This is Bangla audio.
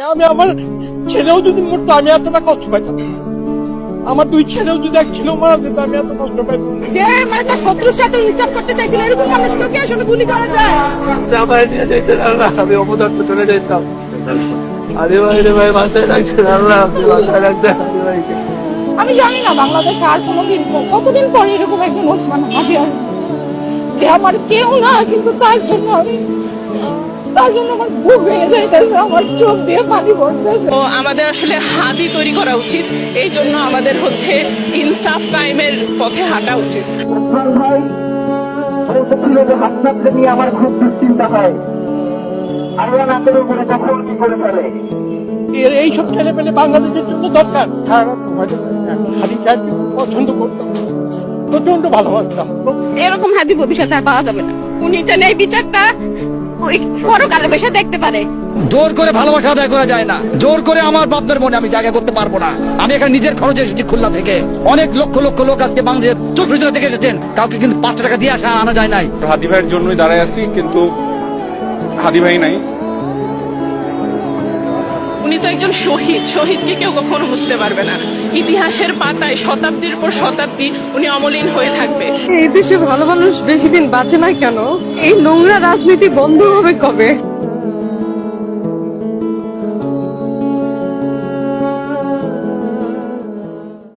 আমি আমার ছেলেও যদি মরতো আমি এতটা কষ্ট পাইতাম না। আমার দুই ছেলেও যদি এক ছেলেও মারা যেত আমি এত কষ্ট পাইতাম না। যে মানে তার শত্রুর সাথে ইনসাফ করতে চাইছিল এরকম মানুষকে আসলে গুলি করা যায়? আমার নিয়ে যেতেন আল্লাহ, আমি অপদার্থ চলে যেতাম। আরে ভাই রে ভাই, মাথায় রাখছেন আল্লাহ, আপনি মাথায় রাখতেন আরে ভাইকে। আমি জানি না বাংলাদেশে আর কোনোদিন কতদিন পরে এরকম একজন ওসমান হাদি আসবে যে আমার কেউ না, কিন্তু তার জন্য আমার বুক ভেঙে যাইতেছে, আমার চোখ দিয়ে পানি পড়তেছে। তো আমাদের আসলে হাদি তৈরি করা উচিত, এই জন্য আমাদের হচ্ছে ইনসাফ কায়েমের পথে হাঁটা উচিত। ওসমান ভাই বলতেছিল যে হাসনাতকে নিয়ে আমার খুব দুশ্চিন্তা হয়, আল্লাহ না করে বলে কখন কি করে ফেলে। এইসব ছেলে পেলে বাংলাদেশের জন্য দরকার। হাদি সাহেবকে পছন্দ করতাম, প্রচন্ড ভালোবাসতাম। এরকম হাদি ভবিষ্যতে আর পাওয়া যাবে না। উনি চাইলে এই বিচারটা ওই পরকালে বসে দেখতে পারে। জোর করে ভালোবাসা আদায় করা যায় না, জোর করে আমার বাপদের মনে আমি জায়গা করতে পারবো না। আমি এখানে নিজের খরচে এসেছি খুলনা থেকে। অনেক লক্ষ লক্ষ লোক আজকে বাংলাদেশের 64 জেলা থেকে এসেছেন, কাউকে কিন্তু 5 টাকা দিয়ে আনা যায় নাই। হাদি ভাইয়ের জন্যই দাঁড়ায় আছি, কিন্তু হাদি ভাই নাই। উনি তো একজন শহীদ, শহীদকে কেউ কখনো মুছতে পারবে না। ইতিহাসের পাতায় শতাব্দীর পর শতাব্দী উনি অমলিন হয়ে থাকবে। এই দেশে ভালো মানুষ বেশি দিন বাঁচে না কেন? এই নোংরা রাজনীতি বন্ধ হবে কবে?